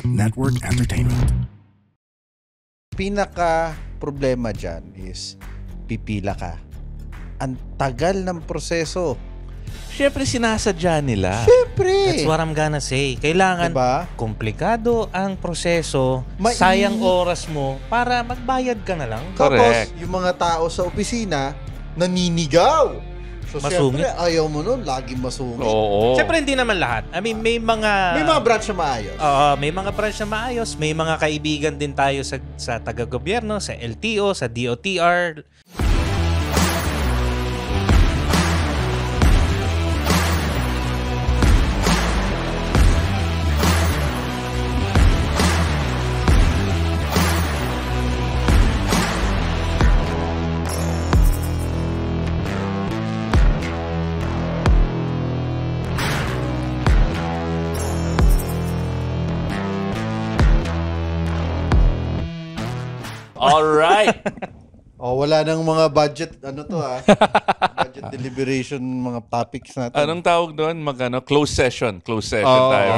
Network Entertainment. Pinaka problema dyan is pipila ka. Ang tagal ng proseso. Siyempre sinasadya nila. Siyempre. That's what I'm gonna say. Kailangan komplikado ang proseso, sayang oras mo para magbayad ka na lang. Tapos, yung mga tao sa opisina, naninigaw. So, masungit. siyempre, ayaw mo nun, laging masungit. Oo. Siyempre, hindi naman lahat. I mean, may mga branch na maayos. May mga branch na maayos. May mga kaibigan din tayo sa taga-gobyerno, sa LTO, sa DOTR. Alright. Wala nang mga budget, budget deliberation, mga topics natin. Anong tawag doon? Closed session. Closed session tayo.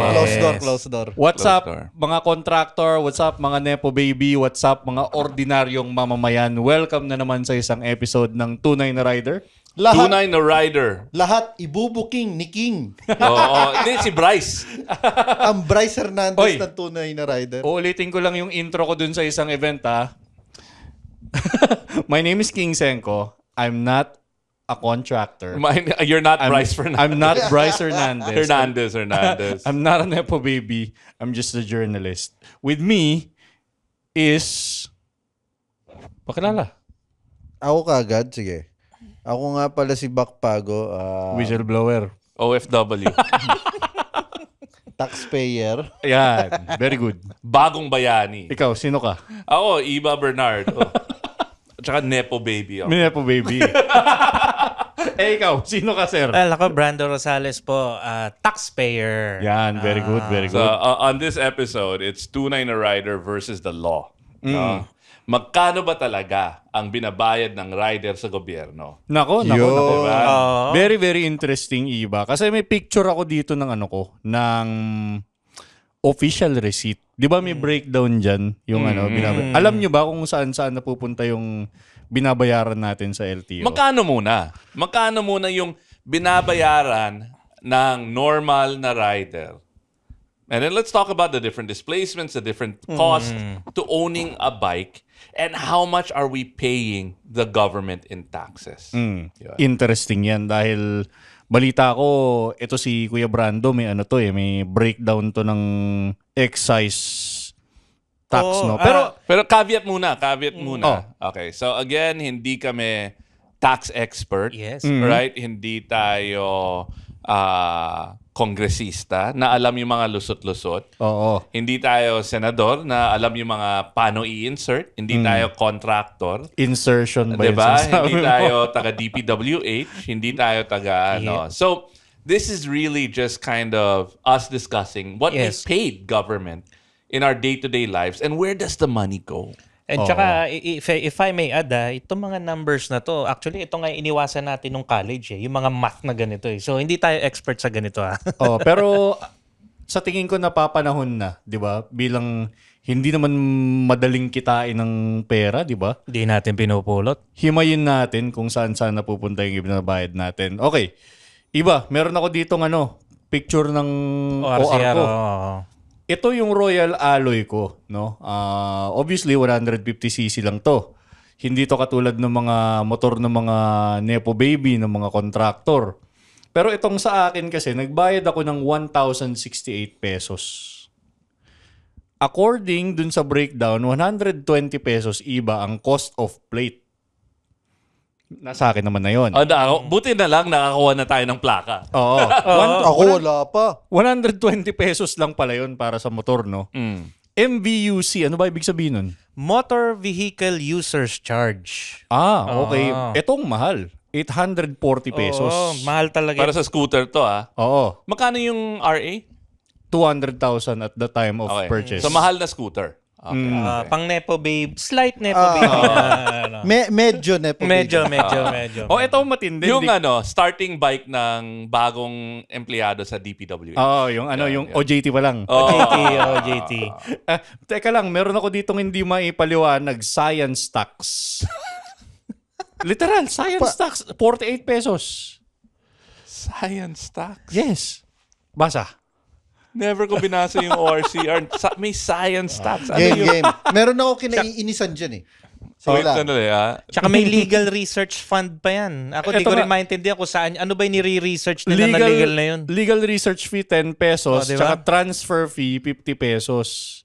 Closed door. What's up, mga contractor? What's up, mga Nepo baby? What's up, mga ordinaryong mamamayan? Welcome na naman sa isang episode ng Tunay na Rider. Tunay na Rider. Lahat ibubuking ni King. Hindi, si Bryce. Ang Bryce Hernandez ng Tunay na Rider. Uulitin ko lang yung intro ko dun sa isang event, My name is King Senko. I'm not a contractor. You're not Bryce Fernandez. I'm not Bryce Hernandez. Hernandez. I'm not a Nepo baby. I'm just a journalist. With me is... Pakilala. Ako kagad, sige. Ako nga pala si Bakpago. Whistleblower. OFW. Taxpayer. Yan. Very good. Bagong bayani. Ikaw, sino ka? Ako, Iba Bernardo. Tsaka Nepo baby ako. Nepo baby. Ikaw, sino ka, sir? Ako, Brando Rosales po, taxpayer. Yan, very good, very good. So, on this episode, it's Tunay na Rider versus the law. Magkano ba talaga ang binabayad ng rider sa gobyerno? Nako. Diba? Very, very interesting, Iba. Kasi may picture ako dito ng ng official receipt. Di ba may breakdown dyan yung binabayad? Alam nyo ba kung saan napupunta yung binabayaran natin sa LTO? Magkano muna yung binabayaran ng normal na rider? And then let's talk about the different displacements, the different costs to owning a bike, and how much are we paying the government in taxes. Interesting yan dahil balita ko, ito si Kuya Brando, may may breakdown to ng excise tax, no? Pero caveat muna. Okay, so again, hindi kami tax expert, right? Hindi tayo kongresista na alam yung mga lusot-lusot. Hindi tayo senador na alam yung mga paano i-insert. Hindi tayo contractor. Insertion ba diba? Hindi tayo taga DPWH. Hindi tayo taga So, this is really just kind of us discussing what we paid government in our day-to-day lives and where does the money go? And tsaka, if I may add, itong mga numbers na to, actually, ito nga iniwasan natin nung college, yung mga math na ganito. So, hindi tayo expert sa ganito. Pero sa tingin ko napapanahon na, di ba? Bilang hindi naman madaling kitain ng pera, di ba? Hindi natin pinupulot. Himayin natin kung saan-saan napupunta yung binabayad natin. Okay. Iba, meron ako ditong picture ng OR ko. Ito yung Royal Alloy ko, no? Obviously 150cc lang to. Hindi to katulad ng mga motor ng mga Nepo baby, ng mga contractor. Pero itong sa akin kasi nagbayad ako ng 1,068 pesos. According dun sa breakdown, 120 pesos Iba ang cost of plate. Nasa akin naman na yun. Buti na lang nakakuha na tayo ng plaka. Ako wala pa. 120 pesos lang pala yun para sa motor, no? MVUC, ano ba ibig sabihin nun? Motor Vehicle Users Charge. Okay. Etong mahal. 840 pesos. Mahal talaga. Para sa scooter to, Oo. Magkano yung RA? 200,000 at the time of purchase. So, mahal na scooter. Okay. Pang Nepo Babe, slight Nepo Babe. ano. Medyo nepo. Medyo. ito matindi. Yung starting bike ng bagong empleyado sa DPWH. yung yung OJT pa lang. OJT. Teka lang, meron ako ditong hindi maipaliwanag, science tax. Literal, science tax, 48 pesos. Science tax? Yes. Basa. Never ko binasa yung ORCR. May science tax. Ano Game. Meron ako kinaiinisan dyan eh. Wait, sandali Tsaka may legal research fund pa yan. Ako di ko rin maintindihan kung saan, ano ba yung nire-research nila na legal na yun? Legal research fee 10 pesos, diba? tsaka transfer fee 50 pesos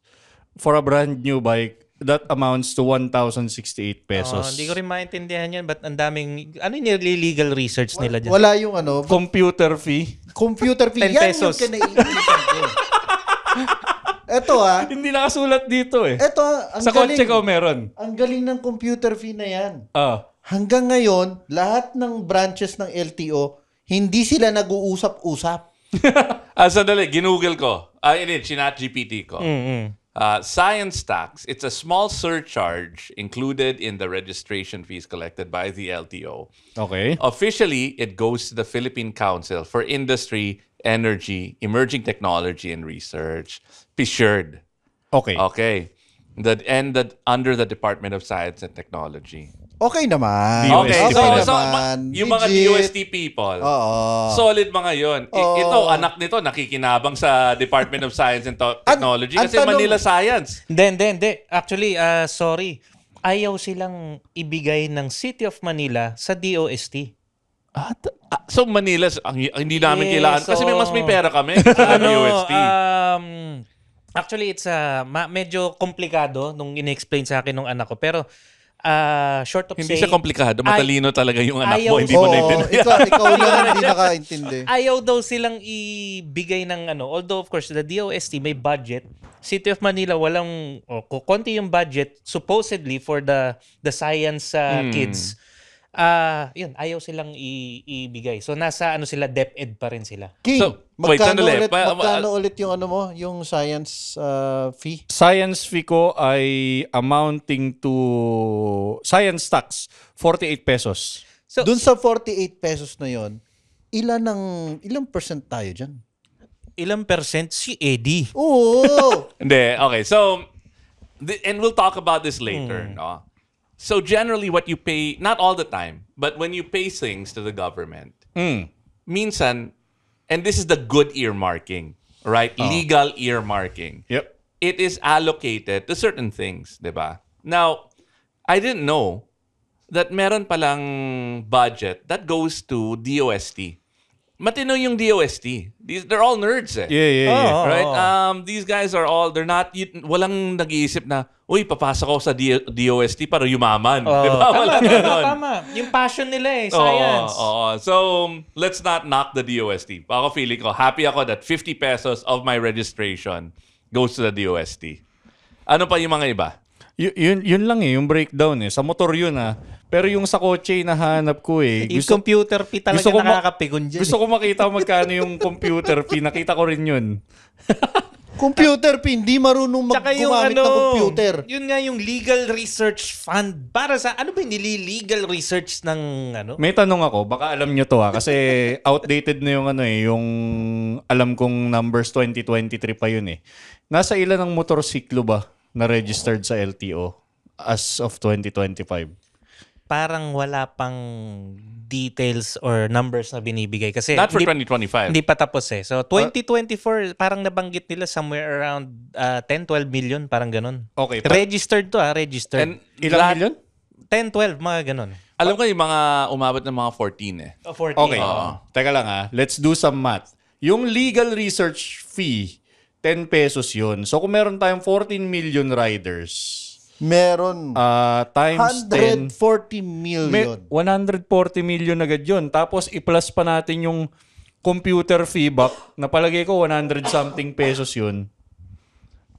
for a brand new bike. That amounts to 1,068 pesos. Hindi ko rin maintindihan yan. Ba't ang daming, ano yung legal research nila dyan? Wala yung Computer fee. computer fee. 10 Yan pesos. yung kinaiinisan ko. Eto Hindi nakasulat dito eh. Eto ang Sa galing. kotse ko meron. Ang galing ng computer fee na yan. Ah. Hanggang ngayon, lahat ng branches ng LTO, hindi sila nag-uusap-usap. Sandali, ginugol ko. Chinat GPT ko. Science tax, it's a small surcharge included in the registration fees collected by the LTO. Okay. Officially, it goes to the Philippine Council for Industry, Energy, Emerging Technology, and Research, PSERD. Okay. Okay. Under the Department of Science and Technology. Okay naman. Okay, so naman. yung mga Legit. DOST people, solid mga yun. Ito, anak nito, nakikinabang sa Department of Science and Technology kasi Manila Science. Hindi. Actually, sorry. Ayaw silang ibigay ng City of Manila sa DOST. So Manila, hindi namin kailangan. Kasi mas may pera kami sa DOST. Actually, it's medyo komplikado nung in-explain sa akin ng anak ko. Pero, short of Hindi saying... siya komplikado. Matalino talaga yung anak ayaw- mo. Hindi mo naintindihan. Ikaw lang hindi nakaintindi. Ayaw daw silang ibigay ng although of course the DOST may budget, City of Manila walang konti yung budget supposedly for the science kids. Yun, ayaw silang ibigay. So nasa sila DepEd pa rin sila. King, So, wait, sandali. magkano ulit yung yung science fee? Science fee ko ay amounting to science tax, 48 pesos. So Dun sa 48 pesos na yon, ilang percent tayo dyan? ilang percent si Eddie? Oo! Hindi. Okay. So, and we'll talk about this later. No? So generally what you pay, not all the time, but when you pay things to the government, minsan, and this is the good earmarking, right? Legal earmarking. Yep. It is allocated to certain things, di ba? Now, I didn't know that meron palang budget that goes to DOST. Matino yung DOST. They're all nerds eh. Yeah. Right? These guys are all, they're not, walang nag-iisip na, uy, papasok ako sa DOST para yumaman. Diba? Walang ganon. Tama. Yung passion nila science. So, let's not knock the DOST. Ako feeling ko, happy ako that 50 pesos of my registration goes to the DOST. Ano pa yung mga iba? Yun lang yung breakdown Sa motor yun Pero yung sa kotse nahanap ko Yung computer fee talaga nakakapigon dyan. Gusto ko makita magkano yung computer fee. Nakita ko rin yun. Computer fee, hindi marunong gumamit ng computer. Yun nga yung legal research fund. Para sa, ano ba yung legal research ng May tanong ako, baka alam nyo to kasi outdated na yung yung alam kong numbers 2023 pa yun Nasa ilan ang motorsiklo ba na registered sa LTO as of 2025? Parang wala pang details or numbers na binibigay. Kasi Not for 2025. Hindi pa tapos So 2024, parang nabanggit nila somewhere around 10-12 million, parang ganun. Okay. Registered to registered. And Ilang million? 10-12, mga ganun. alam ko yung mga umabot ng mga 14 14. Okay. Teka lang Let's do some math. Yung legal research fee, 10 pesos yun. So kung meron tayong 14 million riders, Meron times 10, 140 million. 140 million agad yun. Tapos i-plus pa natin yung computer fee back, na palagay ko 100 something pesos yun.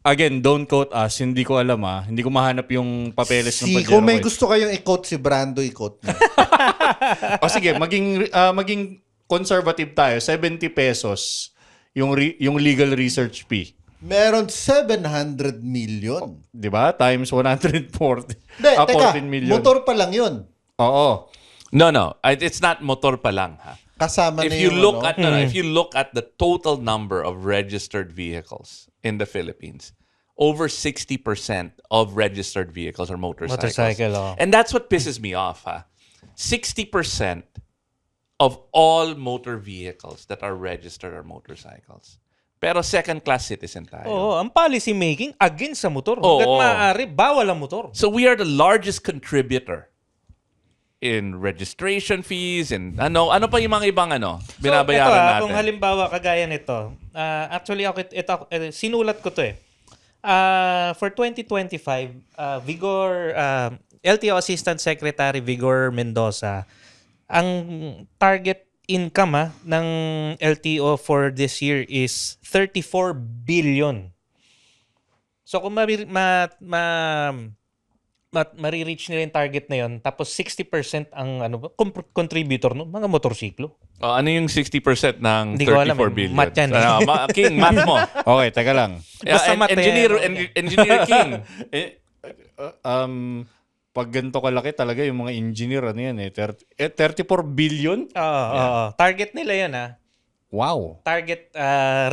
Again, don't quote us. Hindi ko alam Hindi ko mahanap yung papeles ng Pajero. Kung may gusto kayong i-quote si Brando, i-quote niya. O sige, maging conservative tayo. 70 pesos yung legal research fee. meron 700 million. Di ba? Times 140. Hindi, teka, 14 million. motor pa lang yun. Oo. No. It's not motor pa lang, ha? Kasama If na you yung look ano. at if you look at the total number of registered vehicles in the Philippines, over 60% of registered vehicles are motorcycles. Motorcycle, oh. And that's what pisses me off, ha? 60% of all motor vehicles that are registered are motorcycles. Pero second-class citizen tayo. Oo, ang policy making against sa motor. Oo. Hanggat maaari, bawal ang motor. So we are the largest contributor in registration fees and ano pa yung mga ibang binabayaran ito, natin. Kung halimbawa kagaya nito, actually ako sinulat ko to eh. For 2025, Vigor LTO Assistant Secretary Vigor Mendoza, ang target income ng LTO for this year is 34 billion. So kung marireach nila yung target na yon, tapos 60% ang contributor no, mga motorsiklo. Ano yung 60% ng Hindi ko 34 alam, billion? math yan. King, math mo. Okay, teka lang. Basta math Engineer King. Pag ganito kalaki talaga yung mga engineer, 34 billion? Oo. Target nila yan Wow. Target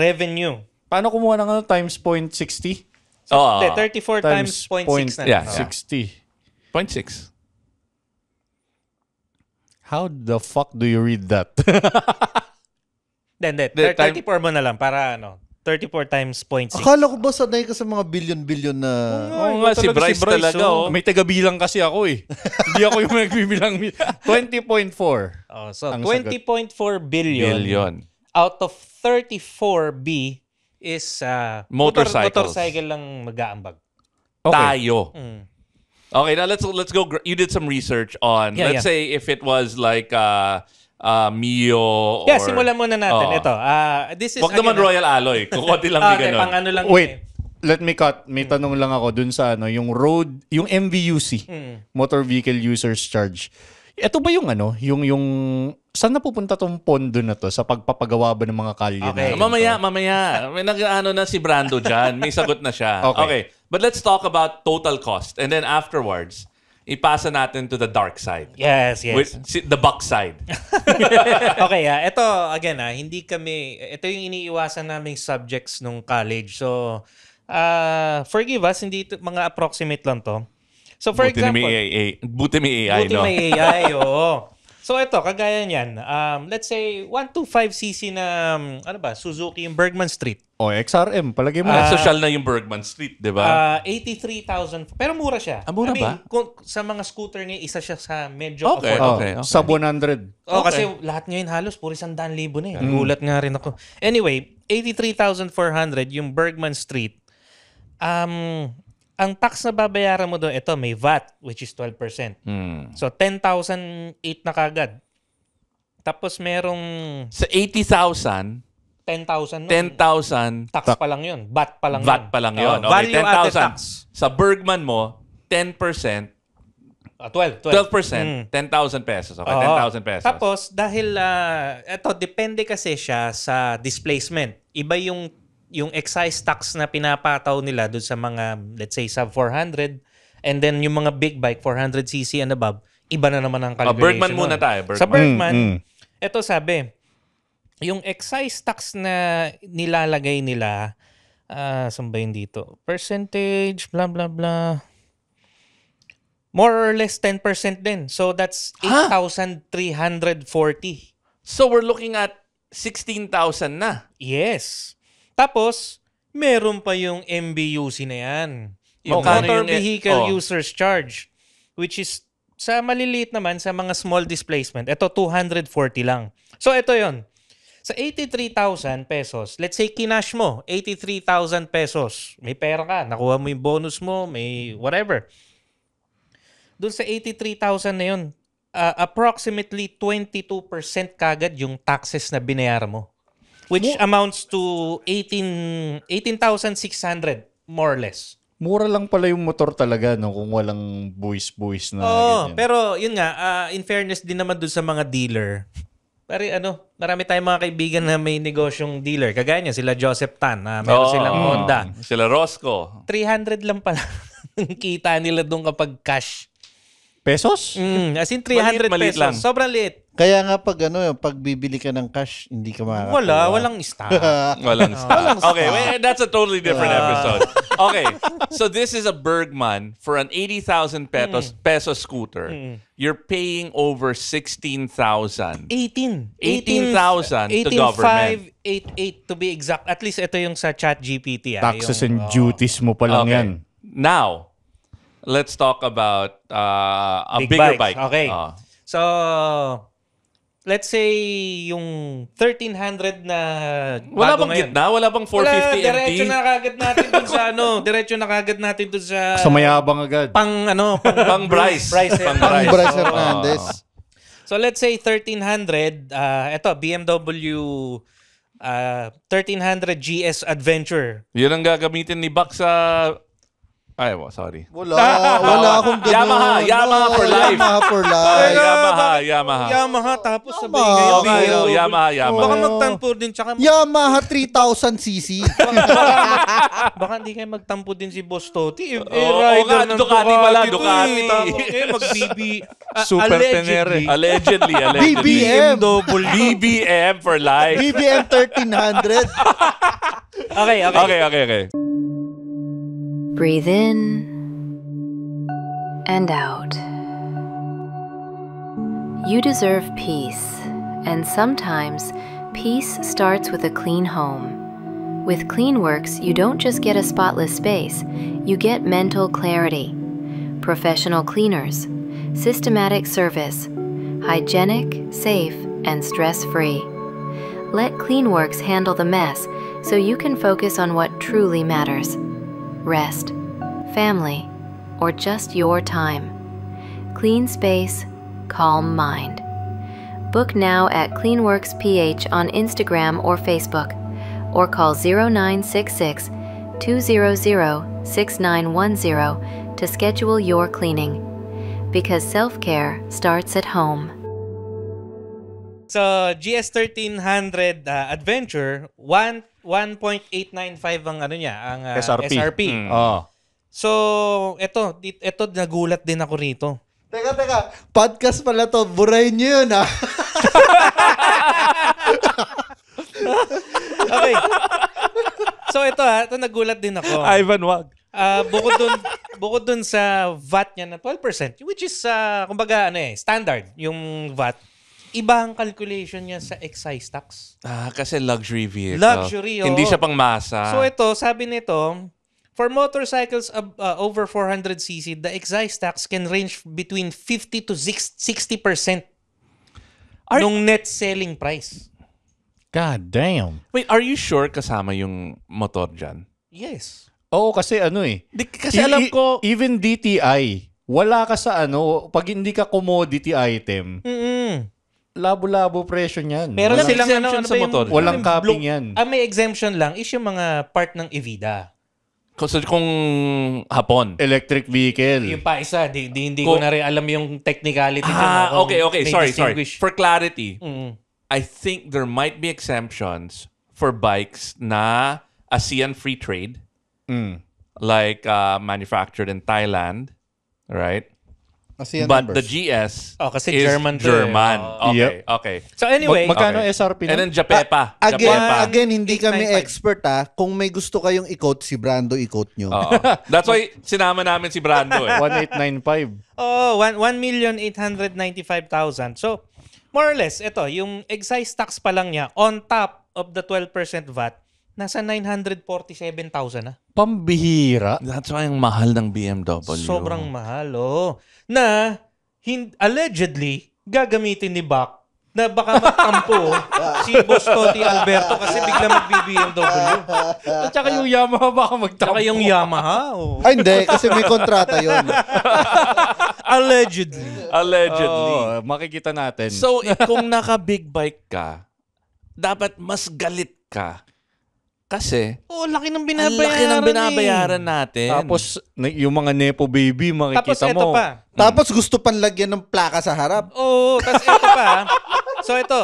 revenue. Paano kumuha ng times 0.60? 34 times 0.6 na. Yeah. 60. 0.6. How the fuck do you read that? Then 34 mo na lang para 34 times 0.6. Akala ko ba sanay ka sa mga billion-billion na... Oo nga, si Bryce talaga. May taga-bilang kasi ako eh. Hindi ako yung nagbibilang. 20.4. So ang 20.4 billion out of 34B is Motorcycles. motorcycle lang mag-aambag. Tayo. Okay, now let's go. You did some research on, Yeah, let's say if it was like Mio or... Yeah, simulan muna natin. Ito. This is Wag naman Royal Alloy. Kukunti lang din ganun. Pang ano lang Wait. Let me cut. May tanong lang ako dun sa yung road, yung MVUC, Motor Vehicle Users Charge. Ito ba yung yung saan napupunta tong pondo na to sa pagpapagawa ba ng mga kalye Okay. na? Mamaya. May nag-ano na si Brando dyan. May sagot na siya. Okay. But let's talk about total cost. And then afterwards, ipasa natin to the dark side. Yes. The buck side. Okay, ito again ito yung iniiwasan naming subjects nung college. So, forgive us, hindi mga approximate lang to. So for example, Buti may AI, no? may AI, oo. So ito, kagaya niyan. Let's say 125cc na Suzuki yung Bergman Street. O, XRM, palagay mo. Social na yung Bergman Street, di ba? 83,000. Pero mura siya. Mura ba? Kung sa mga scooter niya, isa siya sa medyo Okay. affordable. Sub 100. Kasi lahat ngayon halos puro 100,000 na eh. Gulat nga rin ako. Anyway, 83,400 yung Bergman Street. Ang tax na babayaran mo doon, ito may VAT which is 12%. So 10,008 na kagad. Tapos merong Sa 80,000, 10,000 10,000 tax pa lang 'yun. VAT pa lang VAT pa lang yun. Okay, Value added 10,000. tax. Sa Bergman mo, 10%, 12%, 10,000 pesos. Okay, 10,000 pesos. Tapos dahil ito depende kasi siya sa displacement. Iba yung excise tax na pinapataw nila doon sa mga, let's say, sub 400, and then yung mga big bike, 400cc and above, iba na naman ang calculation. Bergman nun. muna tayo. Bergman. Sa Bergman, ito sabi, yung excise tax na nilalagay nila, saan ba yun dito? Percentage, blah, blah, blah. More or less 10% din. So that's 8,340. So we're looking at 16,000 na. Yes. Tapos, meron pa yung MBUC na yan. Yung Magkano Motor yung- Vehicle oh. Users Charge. Which is, sa maliliit naman, sa mga small displacement, ito 240 lang. So, ito yon. Sa 83,000 pesos, let's say kinash mo, 83,000 pesos. May pera ka, nakuha mo yung bonus mo, may whatever. Doon sa 83,000 na yun, approximately 22% kagad yung taxes na binayaran mo. Which amounts to 18,600 more or less. Mura lang pala yung motor talaga kung walang buwis-buwis na ganyan. Pero yun nga, in fairness din naman dun sa mga dealer, marami tayong mga kaibigan na may negosyong dealer. Kagaya niya, sila Joseph Tan, na meron silang Honda. Sila Roscoe. 300 lang pala ang kita nila doon kapag cash. Pesos? As in 300 Maliit pesos. lang. Sobrang liit. Kaya nga pag bibili ka ng cash, hindi ka makakakuha. Walang stock. Walang stock. Okay, wait, that's a totally different episode. Okay, so this is a Bergman for an 80,000 peso scooter. You're paying over 16,000. 18,000 to government. 85,88 to be exact. At least ito yung sa ChatGPT. Taxes and duties mo pa lang yan. Now, let's talk about a Big bigger bikes. bike. Okay. So, let's say yung 1,300 na Wala bago bang ngayon. gitna? Wala bang 450 Wala, MT? diretso na kagad natin dun sa diretso na kagad natin dun sa Sa mayabang agad. Pang Bryce. Pang Pang Bryce. Bryce Hernandez. So let's say 1,300, ito BMW 1,300 GS Adventure. Yun ang gagamitin ni Buck sa... Ay, sorry. Wala akong ganun. Yamaha for life. Yamaha for life. Yamaha. Tapos sabihin ngayon, Yamaha. baka magtampo din tsaka Yamaha 3,000cc. baka hindi kayo magtampo din si Boss Toti. Rider ng Ducati pala, to Ducati. Mag-BB. Super Tenere. Allegedly. BBM. BBM for life. BBM 1,300. Okay. Breathe in and out. You deserve peace, and sometimes peace starts with a clean home. With CleanWorks, you don't just get a spotless space, you get mental clarity. Professional cleaners, systematic service, hygienic, safe, and stress-free. Let CleanWorks handle the mess so you can focus on what truly matters. Rest, family, or just your time. Clean space, calm mind. Book now at CleanWorks PH on Instagram or Facebook, or call 0966 200 6910 to schedule your cleaning. Because self-care starts at home. So, GS 1,300 Adventure, 1.895 ang ang SRP. So, ito nagulat din ako rito. Teka. Podcast pala to. Burahin nyo yun, ha? Okay. So, ito nagulat din ako. Ivan, wag. Bukod dun sa VAT niya na 12%, which is, kumbaga, standard, yung VAT. Iba ang calculation niya sa excise tax. Kasi luxury vehicle. Luxury, Hindi siya pang masa. So ito, sabi nito, for motorcycles over 400cc, the excise tax can range between 50 to 60% nung net selling price. God damn. Wait, are you sure kasama yung motor dyan? Yes. Oo, kasi Kasi alam ko... Even DTI, wala ka sa pag hindi ka commodity item, labo-labo presyo niyan. Meron Walang silang exemption sa motor. Walang capping yan. May exemption lang is yung mga part ng Evida. So, kung hapon. Electric vehicle. Yung pa isa, hindi ko na rin alam yung technicality dyan. Okay. Sorry. For clarity, Mm-hmm. I think there might be exemptions for bikes na ASEAN free trade, like manufactured in Thailand, right? But the GS kasi is German. Okay. So anyway, magkano SRP na? And then Japepa. Again, hindi kami 895. expert, ha? Kung may gusto kayong i-quote, si Brando i-quote nyo. That's why sinama namin si Brando 1895. 1,895,000. So, more or less, ito, yung excise tax pa lang niya, on top of the 12% VAT, nasa 947,000 na. Pambihira. That's why ang mahal ng BMW. Sobrang mahal, na allegedly gagamitin ni Buck na baka magtampo si Boss Toti Alberto kasi bigla mag-BMW. At saka yung Yamaha baka magtampo. Tsaka yung Yamaha. Ay, hindi. Kasi may kontrata yun. Allegedly. Makikita natin. So, kung naka-big bike ka, dapat mas galit ka Kasi, laki ng ang binabayaran. laki ng binabayaran natin. Tapos, yung mga Nepo baby, Tapos makikita ito mo. pa. Tapos gusto pan lagyan ng plaka sa harap. Oo, tapos ito pa. So ito,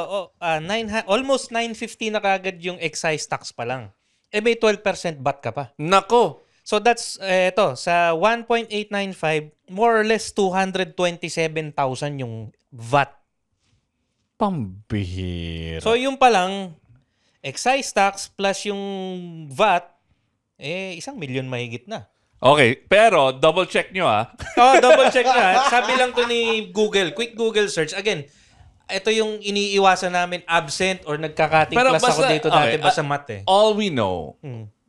almost 950 na kagad yung excise tax pa lang. May 12% VAT ka pa. Nako. So that's, sa 1.895, more or less 227,000 yung VAT. Pambihira. So yung pa lang, excise tax plus yung VAT, 1 milyon mahigit na. Okay, pero double check nyo Double check na. Sabi lang to ni Google, quick Google search. Again, ito yung iniiwasan namin, absent or nagkakating Pero class ako basta- dito dati okay, ba sa math eh. All we know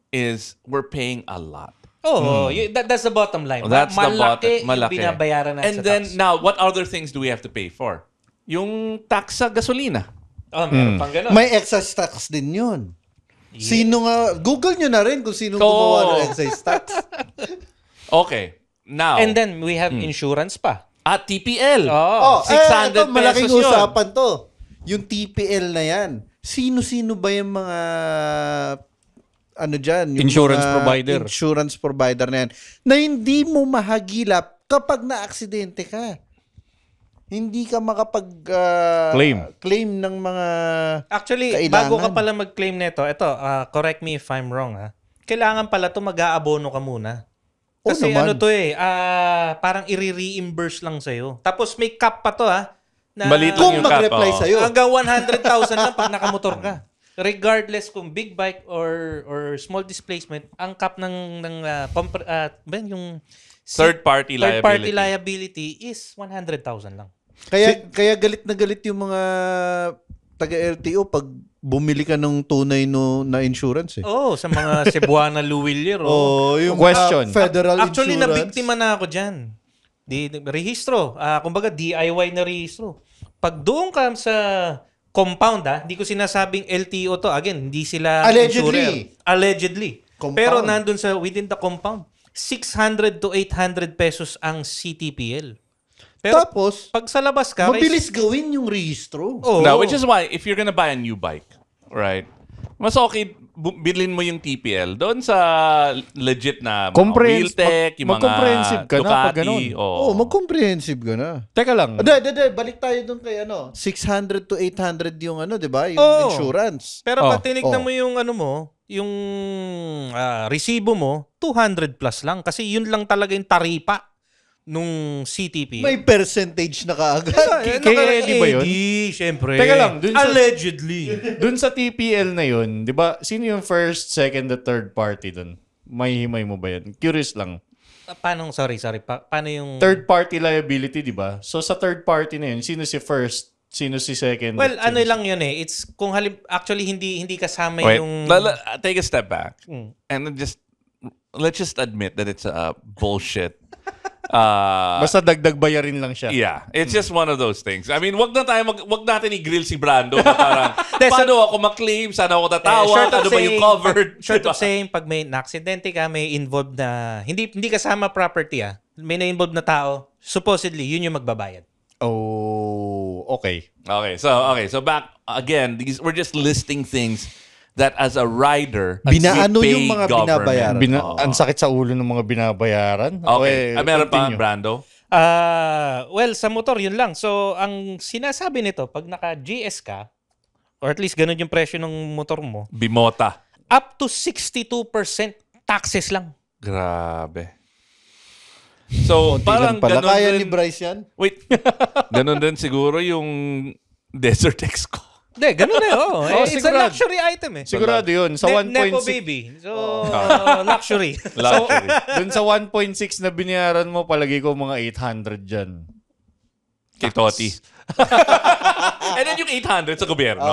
is we're paying a lot. That's the bottom line. That's the Malaki bottom. Malaki. yung binabayaran natin And sa then, tax. now, what other things do we have to pay for? Yung tax sa gasolina. Meron pang ganun. May excise tax din yun. Sino nga, Google nyo na rin kung sino gumawa ng excise tax. Okay. Now, And then, we have insurance pa. at TPL. Oh, 600 ito, malaking pesos yun. usapan to. Yung TPL na yan. Sino-sino ba yung mga dyan? Yung Insurance mga provider. Insurance provider na yan. Na hindi mo mahagilap kapag na-aksidente ka. Hindi ka Claim ng mga Actually, kailangan. bago ka pala mag-claim nito, correct me if I'm wrong, kailangan pala to mag-aabono ka muna. Kasi naman. parang i-reimburse lang sa'yo. Tapos may cap pa to na Maliit lang kung yung cap, mag-reply sa'yo. hanggang 100,000 lang pag nakamotor ka. Regardless kung big bike or small displacement, ang cap yung Third party liability is 100,000 lang. Kaya galit na galit yung mga taga-LTO pag bumili ka ng tunay na insurance eh. Sa mga Cebuana Luwilier. Yung Question. Federal Actually, insurance. nabiktima na ako dyan. Rehistro. Kumbaga, DIY na rehistro. Pag doon ka sa compound, hindi ko sinasabing LTO to. Again, hindi sila Allegedly. insurer. Allegedly. Compound. Pero nandun within the compound, 600 to 800 pesos ang CTPL. Pero Tapos, pag sa labas ka, mabilis gawin yung rehistro. Now, which is why, if you're gonna buy a new bike, right, mas okay, bilhin mo yung TPL doon sa legit na mga Wheeltech, yung mga mag-comprehensive ka na pag Ducati. ganun. Mag-comprehensive ka na. Teka lang. Balik tayo dun kay 600 to 800 yung di ba? Yung insurance. Pero pag tinignan mo yung yung resibo mo, 200 plus lang. Kasi yun lang talaga yung taripa nung CTP. May percentage na kaagad. KLD ba yun? Syempre. Teka lang, Allegedly. Dun sa TPL na yun, di ba, sino yung first, second, the third party dun? May himay mo ba yan? Curious lang. Paano, sorry. Paano yung... Third party liability, di ba? So sa third party na yun, sino si first, sino si second? Well, lang yun eh. It's kung actually hindi kasama Wait, yung... take a step back. And then let's just admit that it's bullshit. Basta dagdag bayarin lang siya. Yeah, it's just one of those things. I mean, wag natin i-grill si Brando na parang, paano ako ma-claim? Saan ako tatawa? Ano ba yung covered? Short of saying, pag may na-aksidente ka, may involved na, hindi kasama property may na-involved na tao, supposedly, yun yung magbabayad. Oh, okay. Okay, so back again, we're just listing things that as a rider, Binaano we pay yung mga government. binabayaran. Ang sakit sa ulo ng mga binabayaran. Okay, meron pa, continue. Brando? Well, sa motor, yun lang. So, ang sinasabi nito, pag naka-GS ka, or at least ganun yung presyo ng motor mo, Bimota. up to 62% taxes lang. Grabe. So, parang pala. ganun Kaya din, ni Bryce yan? wait, ganun din siguro yung Desert X ko. Hindi, ganun eh. It's a sigurado. luxury item eh. Sigurado yun. Sa Nepo 1.6. baby. So, luxury. Luxury. Dun sa 1.6 na binayaran mo, palagi ko mga 800 dyan. Kay Toti. And then yung 800 sa gobyerno.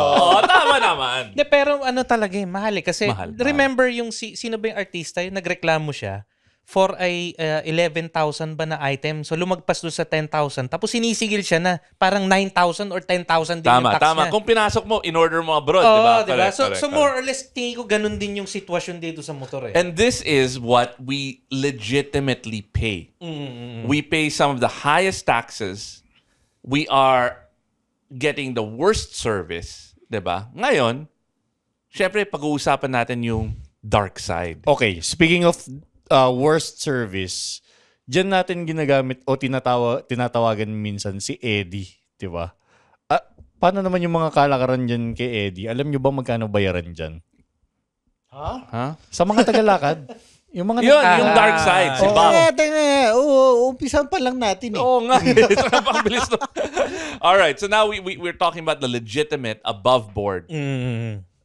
Tama naman. De, pero talaga mahal eh. Kasi Mahal. remember yung sino ba yung artista, yung nagreklamo siya for ay 11,000 ba na item. So lumagpas doon sa 10,000. Tapos sinisigil siya na parang 9,000 or 10,000 din yung tax niya. Kung pinasok mo, in order mo abroad, di ba? Diba? Correct, So more or less, tingin ko ganun din yung sitwasyon dito sa motor eh. And this is what we legitimately pay. We pay some of the highest taxes. We are getting the worst service, 'di ba? Ngayon, syempre pag-uusapan natin yung dark side. Okay, speaking of worst service, dyan natin ginagamit o tinatawagan minsan si Eddie, di ba? Paano naman yung mga kalakaran dyan kay Eddie? Alam nyo ba magkano bayaran dyan? Ha? Sa mga tagalakad. Yung mga Yung dark side, si Bang. Oo, umpisan pa lang natin eh. Oo nga. Ang bilis no? All right, so now we're talking about the legitimate above board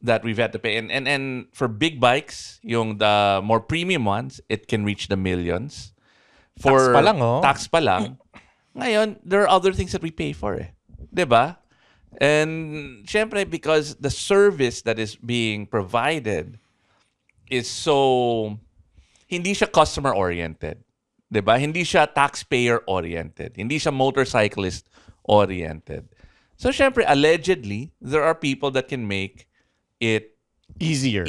that we've had to pay. And for big bikes, yung the more premium ones, it can reach the millions. For Tax pa lang, oh. Tax pa lang. Ngayon, there are other things that we pay for eh. 'Di ba? And syempre, because the service that is being provided is so, hindi siya customer-oriented. 'Di ba? Hindi siya taxpayer-oriented. Hindi siya motorcyclist-oriented. So syempre, allegedly, there are people that can make it easier.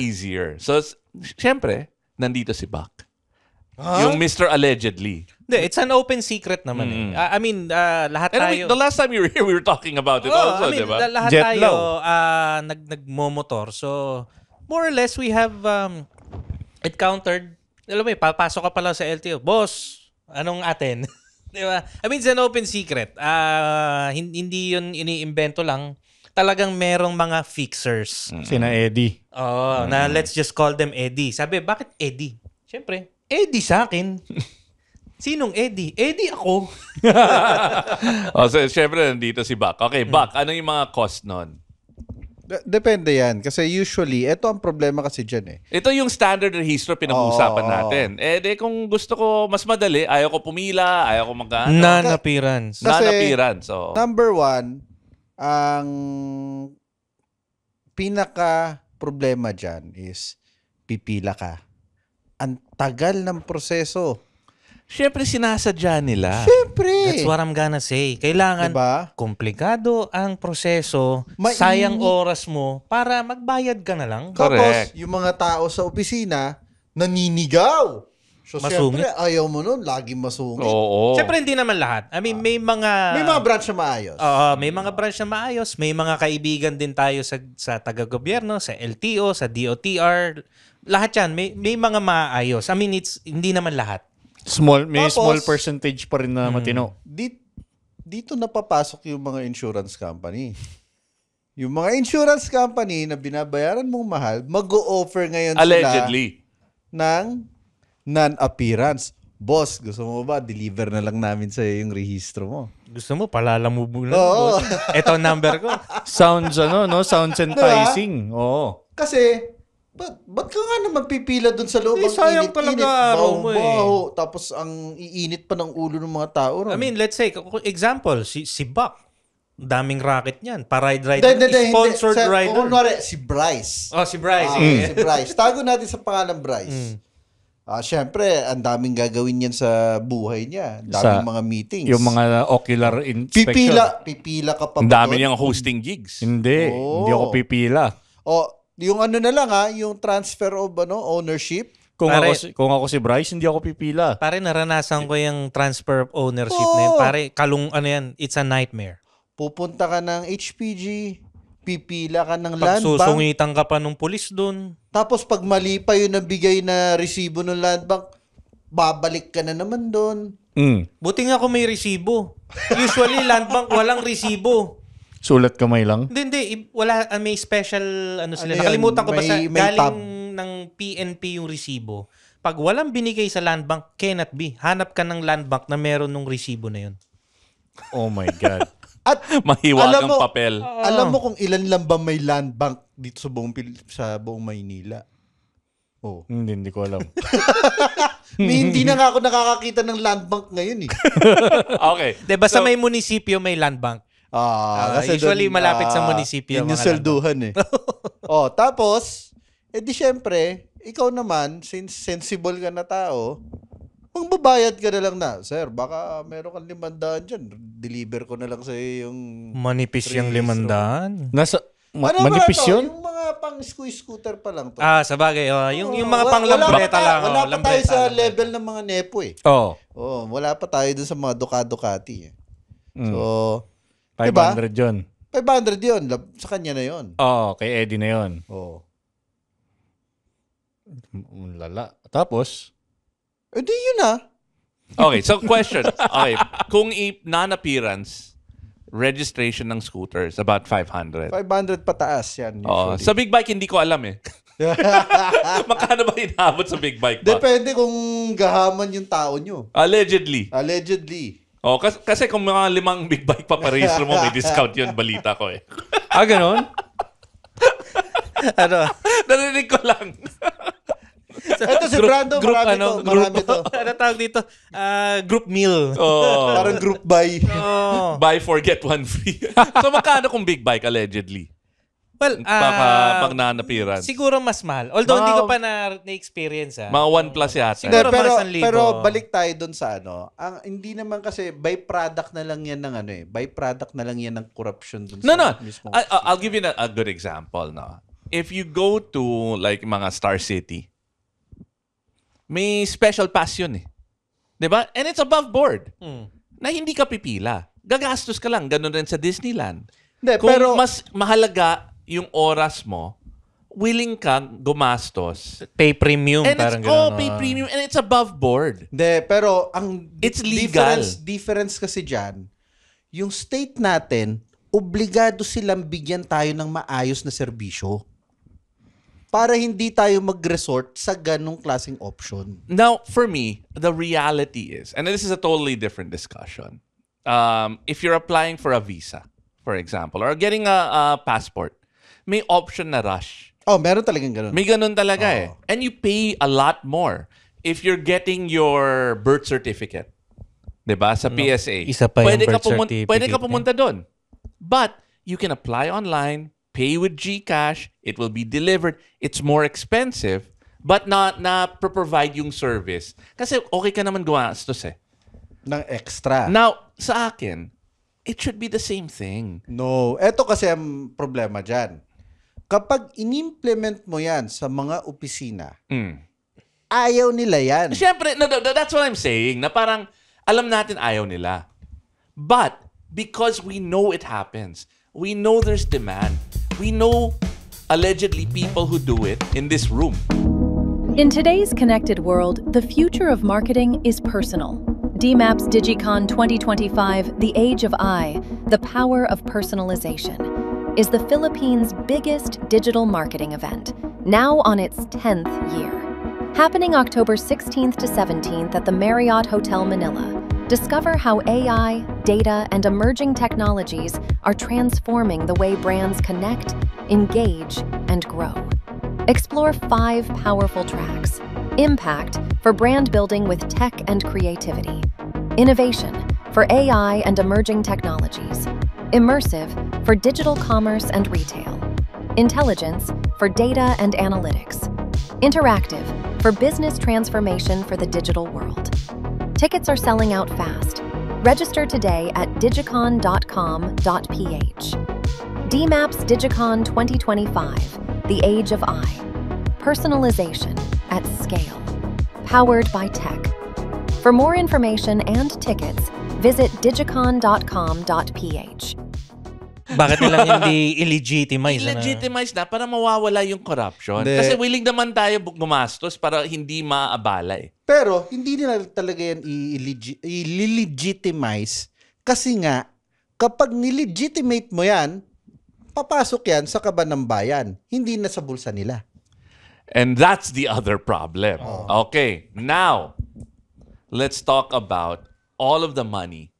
So syempre, nandito si Bak. Yung Mr. Allegedly. Hindi, it's an open secret naman eh. I mean, lahat And tayo... the last time you were here, we were talking about it also, I mean, di ba? lahat Jet tayo nagmomotor. So, more or less, we have encountered, alam mo papasok ka pala sa LTO, boss, anong atin? Di ba? I mean, it's an open secret. Hindi yun iniimbento lang. Talagang merong mga fixers. Sina Eddie. Na let's just call them Eddie. Sabi, bakit Eddie? Siyempre, Eddie sa akin. Sinong Eddie? Eddie ako. So, syempre, nandito si Bak. Okay, Bak, ano yung mga cost nun? Depende yan. Kasi usually, ito ang problema kasi dyan eh. Ito yung standard registro pinag-uusapan natin. Kung gusto ko mas madali, ayaw ko pumila, ayaw ko Non-appearance. non-appearance. So, Number one, ang pinaka problema dyan is pipila ka. Ang tagal ng proseso. syempre, sinasadya nila. Siyempre. That's what I'm gonna say. Kailangan Diba? komplikado ang proseso, Mainit. sayang oras mo para magbayad ka na lang. Correct. Tapos, yung mga tao sa opisina, naninigaw. So, Masungit. siyempre, ayaw mo nun. Laging masungit. Oo. Siyempre, hindi naman lahat. I mean, may mga... May mga branch na maayos. May mga branch na maayos. May mga kaibigan din tayo sa taga-gobyerno, sa LTO, sa DOTR. Lahat yan. May mga maayos. I mean, hindi naman lahat. Tapos, Small percentage pa rin na matino. Dito napapasok yung mga insurance company. Yung mga insurance company na binabayaran mong mahal, mag-o-offer ngayon Allegedly. sila ng non-appearance. Boss, gusto mo ba, deliver na lang namin sa'yo yung rehistro mo. Gusto mo, palalamubog lang. Oo. Ito number ko. Sounds sounds enticing. Oo. Kasi, ba't ka nga naman pipila dun sa loob? Ang sayang init-init, talaga araw mo baho, tapos ang iinit pa ng ulo ng mga tao ron. I mean, let's say, example, si Buck. Daming racket niyan. Pa-ride. Sponsored rider. Kunwari, si Bryce. Si Bryce. Si Bryce. Tago natin sa pangalan Bryce. Siyempre, ang daming gagawin yan sa buhay niya. Daming mga meetings. Yung mga ocular inspection. Pipila ka pa Ang ba dami doon? niyang hosting gigs. Hindi ako pipila. Yung ano na lang yung transfer of ownership. Kung Pare- ako si Bryce, hindi ako pipila. Pare, naranasan ko yung transfer of ownership na yun. Pare, it's a nightmare. Pupunta ka ng HPG, pipila ka ng land bank. Pagsusungitan ka pa nung pulis dun. Tapos pag mali pa yung nabigay na resibo ng land bank, babalik ka na naman doon. Buti nga kung may resibo. Usually, land bank, walang resibo. Sulat kamay lang. Hindi. Wala, may special, sila. Ano yun? Nakalimutan ko ba May galing tab. ng PNP yung resibo. Pag walang binigay sa land bank, cannot be. Hanap ka ng land bank na meron nung resibo na yun. Oh my God. At Mahiwagang papel. Alam mo kung ilan lang ba may land bank dito sa buong Maynila? Hindi ko alam. Hindi na nga ako nakakakita ng land bank ngayon eh. Okay. Basta may munisipyo, may land bank. Kasi usually doon, malapit sa munisipyo. Yun yung mga selduhan eh. Tapos, di syempre, ikaw naman, since sensible ka na tao, magbabayad ka na lang na, sir, baka meron kang 500 dyan. Deliver ko na lang sa iyo yung... Manipis yung 500. Manipis to? yun? Yung mga pang-scooter pa lang to. Sa bagay. Yung mga pang-lambreta lang. Wala pa tayo sa level ng mga Nepo eh. Wala pa tayo dun sa mga Ducati eh. So, 500 yun. 500 yun. Sa kanya na yun. Kay Eddie na yun. Lala. Tapos? Di yun na. Okay, so question. Okay, kung non-appearance, registration ng scooters, about 500. 500 pataas yan. Usually. Sa big bike, hindi ko alam eh. Magkano ba inaabot sa big bike ba? Depende kung gahaman yung tao nyo. Allegedly. Kasi kung mga 5 big bike pa parehistro mo, may discount yun, balita ko eh. Ganon? Narinig ko lang. Ito si Brando, marami to. Ano tawag dito? Group meal. Parang group buy. Buy 4, get 1 free. So magkano kung big bike allegedly? Well, pag non-appearance. Siguro mas mahal. Although hindi ko pa na-experience. Mga 1 plus yata. Siguro mas 1,000. Pero balik tayo dun sa hindi naman kasi byproduct na lang yan ng byproduct na lang yan ng corruption dun sa mismo. I'll give you a good example. No? If you go to like mga Star City, may special pass yun eh. Diba? And it's above board. Na hindi ka pipila. Gagastos ka lang. Ganun rin sa Disneyland. Kung mas mahalaga yung oras mo, willing kang gumastos. Pay premium. And parang pay premium. And it's above board. Pero ang it's legal. Difference kasi dyan, yung state natin, obligado silang bigyan tayo ng maayos na serbisyo. Para hindi tayo mag-resort sa ganong klaseng option. Now, for me, the reality is, and this is a totally different discussion, if you're applying for a visa, for example, or getting a passport, may option na rush. Meron talagang ganun. May ganun talaga eh. And you pay a lot more if you're getting your birth certificate. Diba? Sa PSA. Isa pa yung birth certificate. Pwede ka pumunta doon. But you can apply online, pay with GCash, it will be delivered. It's more expensive, but na provide yung service. Kasi okay ka naman gumastos eh. Ng extra. Now, sa akin, it should be the same thing. No. Eto kasi ang problema dyan. Kapag in-implement mo yan sa mga opisina, ayaw nila yan. Siyempre, that's what I'm saying. Na parang, alam natin ayaw nila. But, because we know it happens, we know there's demand, we know allegedly people who do it in this room. In today's connected world, the future of marketing is personal. DMAP's Digicon 2025, The Age of I, The Power of Personalization, is the Philippines' biggest digital marketing event, now on its 10th year. Happening October 16th to 17th at the Marriott Hotel Manila, discover how AI, data, and emerging technologies are transforming the way brands connect, engage, and grow. Explore 5 powerful tracks. Impact for brand building with tech and creativity. Innovation for AI and emerging technologies. Immersive for digital commerce and retail. Intelligence for data and analytics. Interactive for business transformation for the digital world. Tickets are selling out fast. Register today at digicon.com.ph. DMAP's Digicon 2025, The Age of I. Personalization at scale. Powered by tech. For more information and tickets, visit digicon.com.ph. Bakit nilang hindi illegitimize? Illegitimize na para mawawala yung corruption. Kasi willing naman tayo gumastos para hindi maabala eh. Pero hindi nila talaga yan i-legitimize kasi nga kapag nilegitimate mo yan, papasok yan sa kaban ng bayan, hindi na sa bulsa nila. And that's the other problem. Okay, now let's talk about all of the money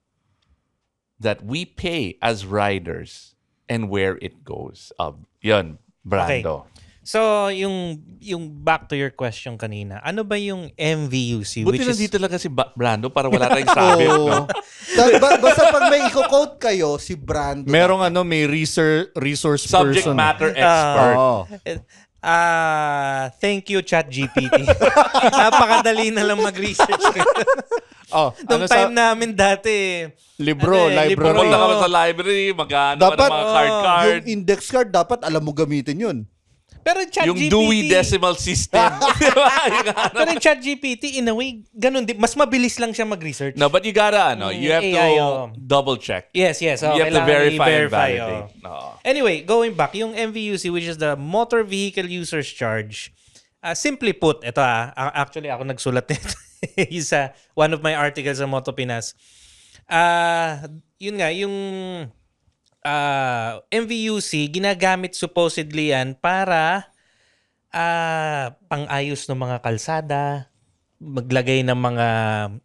that we pay as riders and where it goes. Yun, Brando. Okay. So, yung back to your question kanina, ano ba yung MVUC? Buti nandito lang si Brando para wala tayong sabit. No? Basta pag may i-quote kayo, si Brando. Merong may resource subject person. matter expert. Thank you, ChatGPT. Napakadali na lang mag-research. Nung time namin dati, library. Pumunta ka sa library, magkano ka ng mga card. Yung index card, dapat alam mo gamitin yun. Pero ChatGPT, yung Dewey Decimal System. Pero yung ChatGPT, in a way, ganun din. Mas mabilis lang siya mag-research. No, but you gotta, you have to double check. Yes. You have to verify and validate. Anyway, going back, yung MVUC, which is the Motor Vehicle Users Charge, Simply put, ito actually ako nagsulat nito. Isa, one of my articles sa Moto Pinas. Yun nga, yung MVUC, ginagamit supposedly yan para pang-ayos ng mga kalsada, maglagay ng mga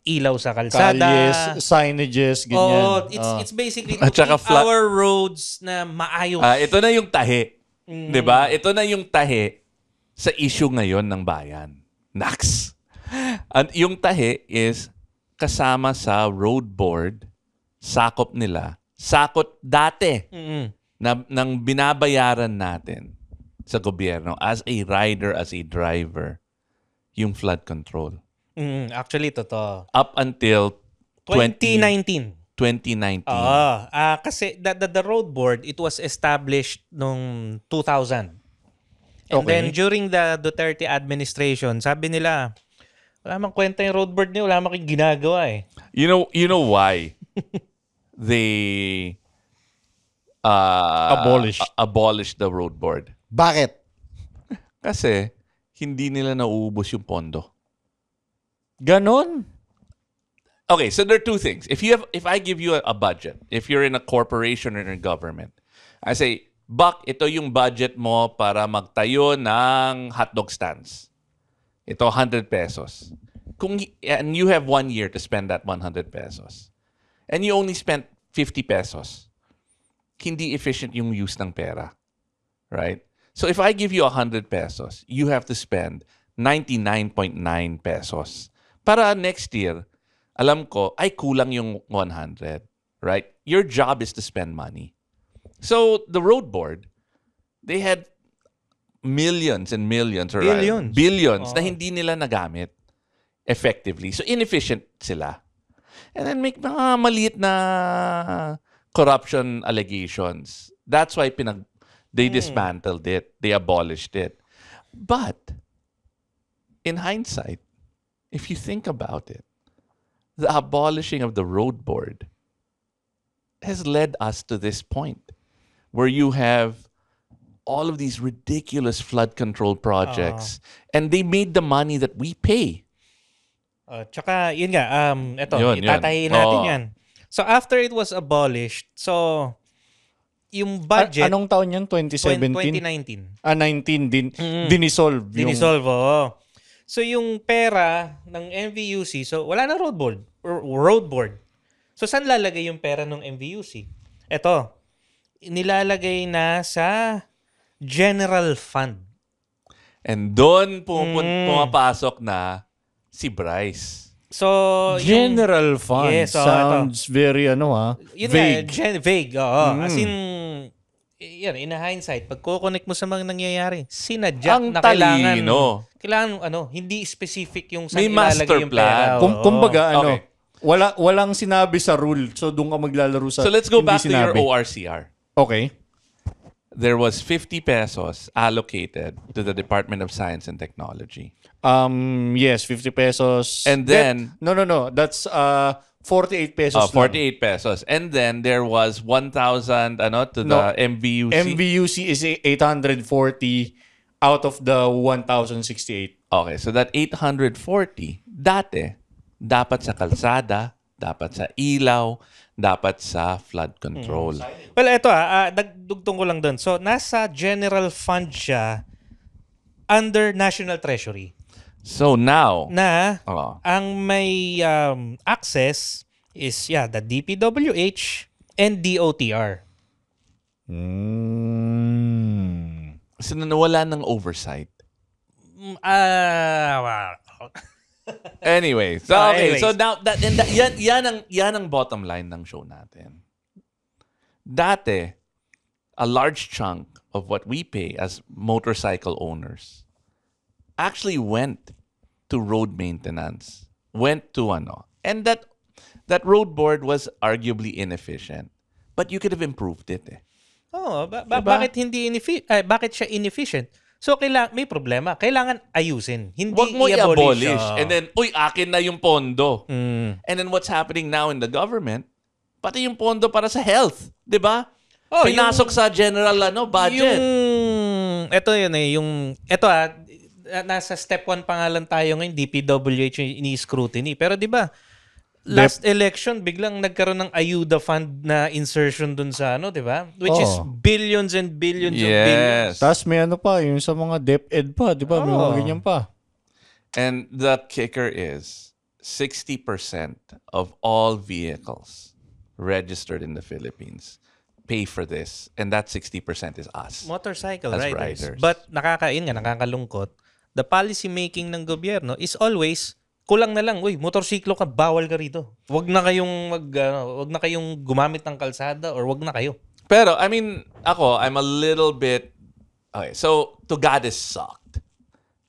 ilaw sa kalsada. Kalyes, signages, ganyan. It's basically to keep our roads na maayos. Ito na yung tahi. 'Di ba? Ito na yung tahi sa issue ngayon ng bayan. Nax. At yung tahi is kasama sa road board, sakop dati ng binabayaran natin sa gobyerno as a rider, as a driver, yung flood control. Actually, totoo. Up until 2019. 2019. Kasi the road board, it was established noong 2000. And then during the Duterte administration, sabi nila, wala mang kwenta yung road board niya, wala mang ginagawa eh. You know why they abolished the road board? Bakit? Kasi hindi nila nauubos yung pondo. Ganon? Okay, so there are two things. If I give you a budget, if you're in a corporation or in a government, I say, Buck, ito yung budget mo para magtayo ng hotdog stands. Ito 100 pesos. And you have 1 year to spend that 100 pesos. And you only spent 50 pesos. Hindi efficient yung use ng pera. Right? So if I give you 100 pesos, you have to spend 99.9 pesos. Para next year, alam ko, ay kulang yung 100. Right? Your job is to spend money. So the road board, they had millions and millions or billions na hindi nila nagamit effectively. So inefficient sila. And then make mga maliit na corruption allegations. That's why they dismantled it. They abolished it. But in hindsight, if you think about it, the abolishing of the road board has led us to this point where you have all of these ridiculous flood control projects and they made the money that we pay. Tsaka, yun nga, itatayin natin yan. So, after it was abolished, so, yung budget... Anong taon yan? 2017? 2019. 19. Dinisolve. Dinisolve, oo. So, yung pera ng MVUC, so, wala na road board. So, saan lalagay yung pera ng MVUC? Ito, nilalagay na sa general fund. And doon pumapasok na si Bryce. So, general fund. Yes, sounds very vague. Vague, oo. As in, yan, in hindsight, pag kukonek mo sa mga nangyayari, sinadya na kailangan hindi specific yung saan ilalagay yung pera. Kumbaga, walang sinabi sa rule. So, doon ka maglalaro sa So, let's go back to your ORCR. Okay. There was 50 pesos allocated to the Department of Science and Technology. Yes, 50 pesos. And then... No. That's 48 pesos. 48 pesos. And then there was 1,000 to the MVUC. MVUC is 840 out of the 1,068. Okay, so that 840, dati, dapat sa kalsada, dapat sa ilaw, dapat sa flood control. Well, ito dagdugtong ko lang doon. So, nasa general fund siya under National Treasury. So now, ang may access is the DPWH and DOTR. So nawala ng oversight. Anyway, so okay, so now yan ang bottom line ng show natin. Dati, a large chunk of what we pay as motorcycle owners actually went to road maintenance, went to and that road board was arguably inefficient, but you could have improved it. Bakit bakit siya inefficient? So, may problema. Kailangan ayusin. Hindi wag mo i-abolish. Oh. And then, akin na yung pondo. And then what's happening now in the government, pati yung pondo para sa health. Diba? Pinasok sa general budget. Ito nasa step 1 pa nga lang tayo ngayon, DPWH yung ini-scrutiny. Pero di ba, last election, biglang nagkaroon ng ayuda fund na insertion dun sa di ba? Which is billions and billions of billions. Tapos may pa, yung sa mga DepEd pa, di ba? May mga ganyan pa. And the kicker is 60% of all vehicles registered in the Philippines pay for this. And that 60% is us. Motorcycle as riders. But nakakalungkot, the policy making ng gobyerno is always kulang na lang, motorsiklo ka, bawal ka rito. Wag na kayong gumamit ng kalsada or wag na kayo. Pero I mean, I'm a little bit okay. So Tugade sucked.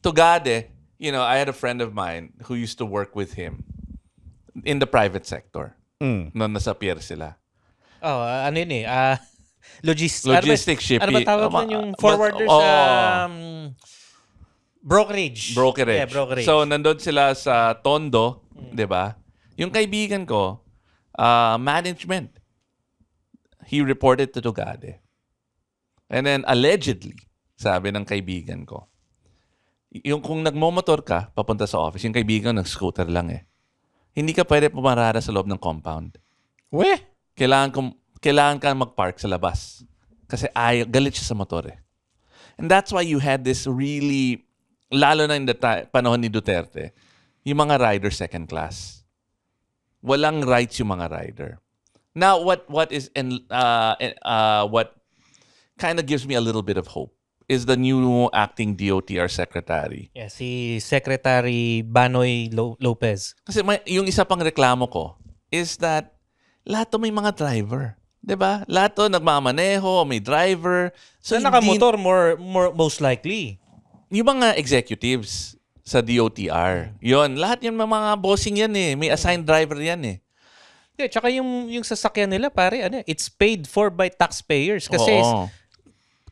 Tugade, I had a friend of mine who used to work with him in the private sector. Noon nasa pier sila. Logistic shipping. Ano ba tawag nun yung forwarders? Brokerage. Yeah, brokerage. So, nandun sila sa Tondo, di ba? Yung kaibigan ko, management. He reported to Tugade. And then, allegedly, sabi ng kaibigan ko, yung kung nagmomotor ka, papunta sa office, yung kaibigan nag-scooter lang hindi ka pwede pumarada sa loob ng compound. Kailangan ka mag-park sa labas. Kasi galit siya sa motor And that's why you had this really, lalo na in the panahon ni Duterte, yung mga rider second class. Walang rights yung mga rider. Now, what kind of gives me a little bit of hope is the new acting DOTR secretary. Yeah, si Secretary Banoy Lopez. Kasi yung isa pang reklamo ko is that lahat may mga driver. 'Di ba? Lahat nagmamaneho, may driver. So nakamotor more most likely. Yung mga executives sa DOTR. Yon, lahat yung mga bossing yan May assigned driver yan Yeah, tsaka yung sasakyan nila pare, it's paid for by taxpayers kasi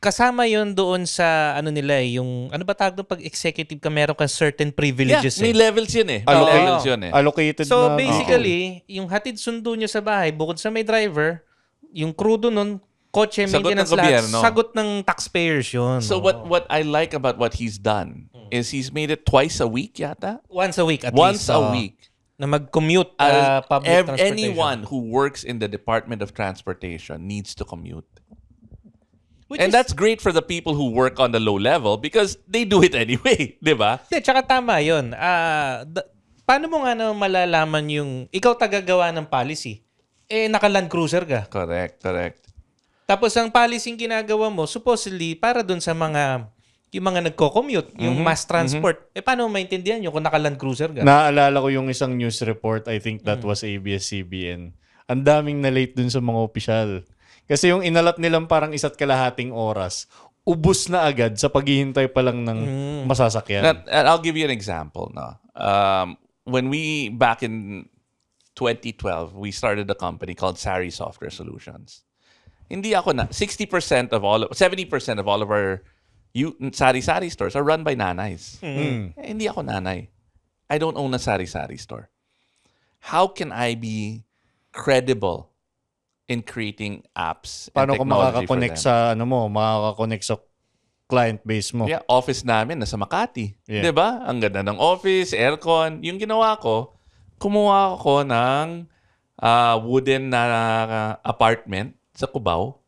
kasama yon doon sa nila yung ano ba tawag doon pag executive ka meron ka certain privileges may levels yun levels yun Allocated so basically, yung hatid sundo nyo sa bahay bukod sa may driver, yung crew doon kotse, maintenance lahat, sagot ng taxpayers yun. So what I like about what he's done is he's made it twice a week yata? Once a week at least. Once a week. Na mag-commute public transportation. Anyone who works in the Department of Transportation needs to commute. That's great for the people who work on the low level because they do it anyway, di ba? Tsaka tama yun. Paano mo nga malalaman yung ikaw tagagawa ng policy? Naka-Land Cruiser ka. Correct. Tapos ang policy ginagawa mo, supposedly, para dun sa yung mga nagko-commute, yung mass transport. Paano mo maintindihan yun kung naka-Land Cruiser ka? Naalala ko yung isang news report, I think that was ABS-CBN. Ang daming na-late dun sa mga opisyal. Kasi yung inalat nilang parang 1.5 oras, ubus na agad sa paghihintay pa lang ng masasakyan. And I'll give you an example. When back in 2012, we started a company called Sari Software Solutions. Hindi ako 70% of all of our sari-sari stores are run by nanays. Hindi ako nanay. I don't own a sari-sari store. How can I be credible in creating apps Paano and technology ko makakakonect sa makakakonect sa client base mo? Yeah, office namin nasa Makati. Yeah. 'Di ba? Ang ganda ng office, aircon. Yung ginawa ko, kumuha ako ng wooden na apartment sa Cubao.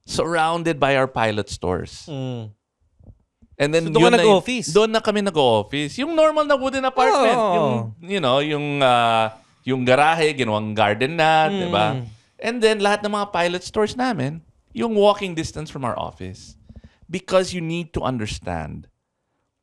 Surrounded by our pilot stores. And then so doon nag-office? Doon na kami nag-office. Yung normal na wooden apartment. Yung garahe, ginawang garden na, di ba? And then lahat ng mga pilot stores namin, yung walking distance from our office. Because you need to understand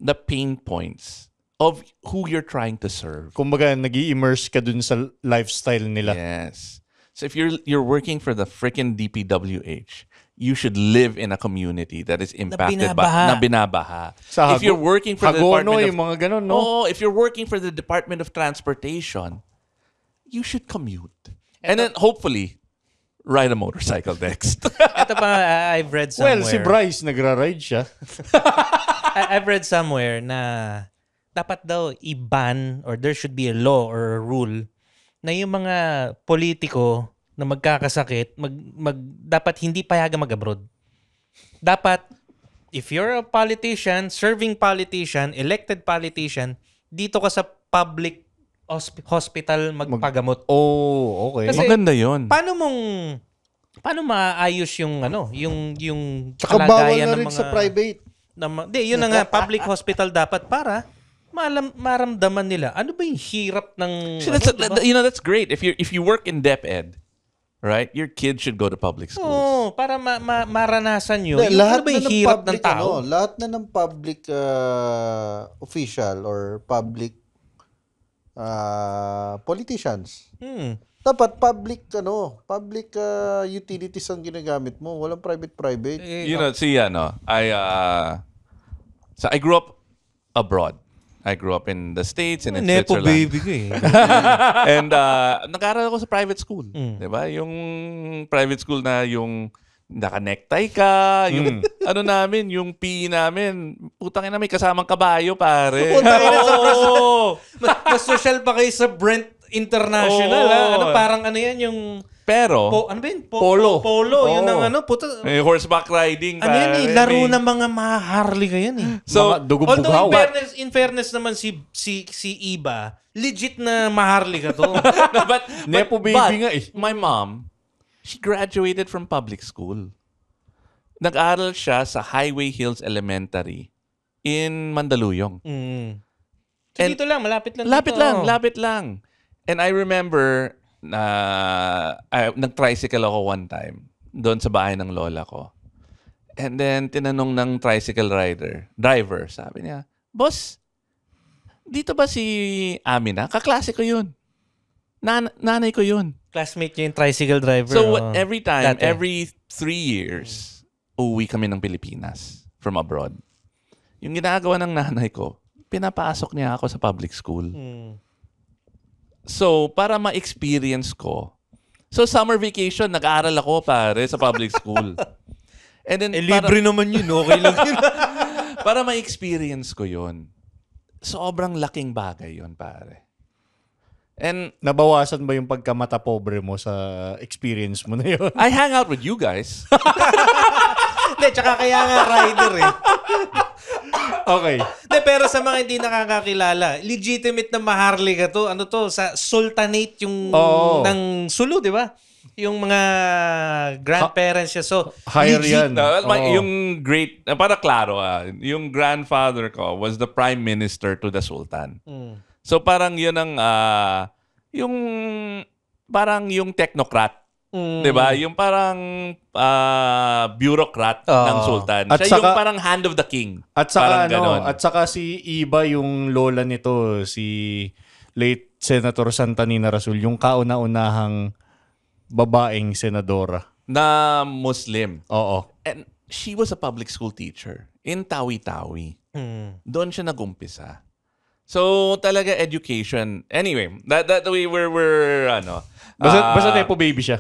the pain points of who you're trying to serve. Kumbaga, nag-i-immerse ka dun sa lifestyle nila. Yes. So if you're working for the freaking DPWH, you should live in a community that is impacted na binabaha. If you're working for the Department of yung mga ganun, no? if you're working for the Department of Transportation, you should commute. And then hopefully ride a motorcycle next. Ito pa I've read somewhere. Well, si Bryce nagra-ride siya. I've read somewhere na dapat daw i-ban or there should be a law or a rule na yung mga politiko na magkakasakit, dapat hindi payagan mag-abroad. Dapat if you're a politician, serving politician, elected politician, dito ka sa public hospital magpagamot. Oh, okay. Kasi- Maganda yun. Paano maayos yung yung Tsaka bawal kalagayan na ng rin mga sa private. Yun na nga, public hospital dapat para maramdaman nila ano ba yung hirap ng See, that's, diba? that's great. If you work in DepEd, right? Your kids should go to public schools. Oo, para maranasan nyo. Hindi, Yung lahat ano ba na yung ng hirap public, ng tao? lahat na ng public official or public politicians. Dapat public utilities ang ginagamit mo. Walang private. So I grew up abroad. I grew up in the States and in Nepo Switzerland. baby ko eh. And nag-aaral ako sa private school. Diba? Yung private school na yung naka-necktie ka, yung ano namin, yung PE namin, putang ina, may kasamang kabayo, pare. Mas social pa kayo sa Brent International. Oo. Parang ano yan yung... Pero, ano ba yun? Polo. Polo. Yun ang puta. may horseback riding, Ano yan pare. eh? Laro ng mga Harley kayan eh. So, Mga dugong bugaw. Although in fairness naman si Iba, legit na Harley ka to. no, but Nepo baby nga eh. My mom, she graduated from public school. Nag-aral siya sa Highway Hills Elementary in Mandaluyong. So dito lang, malapit lang. Lapit lang. And I remember nag-tricycle ako one time doon sa bahay ng lola ko. And then tinanong ng tricycle driver, sabi niya, "Boss, dito ba si Amina? Kaklase ko yun. Nanay ko yun." Classmate niya yung tricycle driver. So every time, Dati. every 3 years, uuwi kami ng Pilipinas from abroad. Yung ginagawa ng nanay ko, pinapasok niya ako sa public school. So, para ma-experience ko. So, summer vacation, nag-aaral ako, pare, sa public school. And then, libre naman yun. Okay lang yun. para ma-experience ko yun. Sobrang laking bagay yun, pare. And Nabawasan ba yung pagkamata pobre mo sa experience mo na yun? I hang out with you guys. Hindi, tsaka kaya nga rider eh. Okay. De, pero sa mga hindi nakakakilala, legitimate na Harley ka to. Ano to? Sa Sultanate yung ng Sulu, di ba? Yung mga grandparents niya. So, Higher yan. Yung great, para klaro, yung grandfather ko was the prime minister to the Sultan. So parang yun ang, parang yung technocrat. Diba? Yung parang bureaucrat ng Sultan. At Siya yung saka- parang hand of the king. At saka Parang ganon. at saka si Iba yung lola nito, si late Senator Santa Nina Rasul, yung kauna-unahang babaeng senadora. Na Muslim. Oo. And she was a public school teacher in Tawi-Tawi. Doon siya nag-umpisa. So talaga education. Anyway, that way we're Basta Nepo baby siya.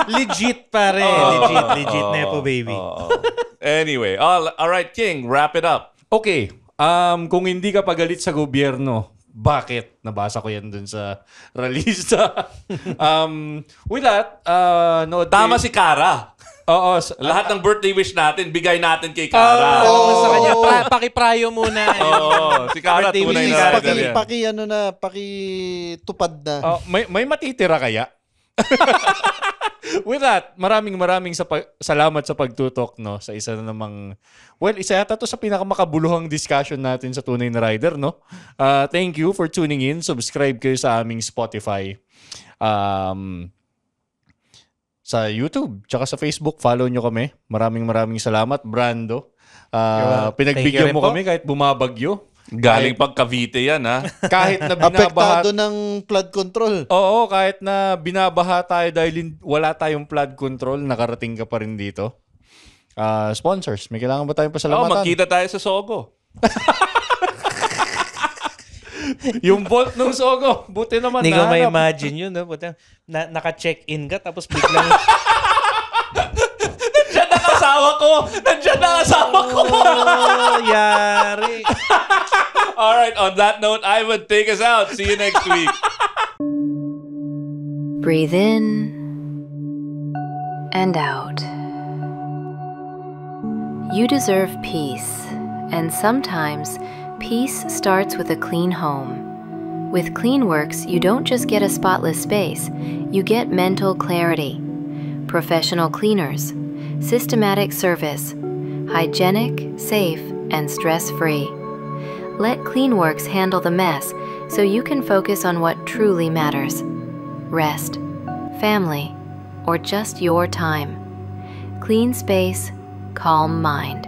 legit pare. Legit Nepo baby. Anyway, all right, King, wrap it up. Okay. Kung hindi ka pagalit sa gobyerno, bakit? Nabasa ko yan dun sa release. With that, Tama si Kara. Oo. Lahat ng birthday wish natin, bigay natin kay Kara. Sa kanya, pakiprayo muna. Si Kara, Birthday tunay wish. na rider yan. Pakitupad na. May matitira kaya? With that, maraming salamat sa pagtutok sa isa na namang isa yata to sa pinakamakabuluhang discussion natin sa Tunay na Rider, no? Thank you for tuning in. Subscribe kayo sa aming Spotify. Sa YouTube, tsaka sa Facebook, follow nyo kami. Maraming salamat, Brando. Pinagbigyan mo kami kahit bumabagyo. Galing pag Cavite yan, ha? Kahit na binabaha. Apektado ng flood control. Oo, kahit na binabaha tayo dahil wala tayong flood control, nakarating ka pa rin dito. Sponsors, may kailangan ba tayong pasalamatan? Magkita tayo sa Sogo. Yung bolt ng Sogo, buti naman Hindi ko nahanap. ma-imagine yun. No? Naka-check-in ka tapos biglang... Nandiyan ang asawa ko! Yari. All right, on that note, I would take us out. See you next week. Breathe in and out. You deserve peace, and sometimes peace starts with a clean home. With CleanWorks, you don't just get a spotless space, you get mental clarity, professional cleaners, systematic service, hygienic, safe, and stress-free. Let CleanWorks handle the mess so you can focus on what truly matters: rest, family, or just your time. Clean space, calm mind.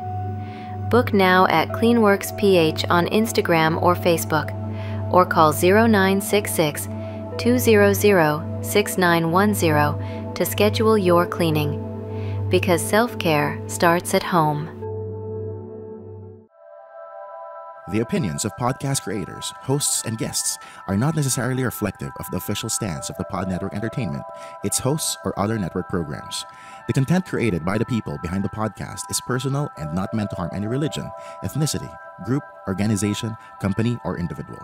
Book now at CleanWorks PH on Instagram or Facebook, or call 0966 200 6910 to schedule your cleaning. Because self-care starts at home. The opinions of podcast creators, hosts, and guests are not necessarily reflective of the official stance of the Pod Network Entertainment, its hosts, or other network programs. The content created by the people behind the podcast is personal and not meant to harm any religion, ethnicity, group, organization, company, or individual.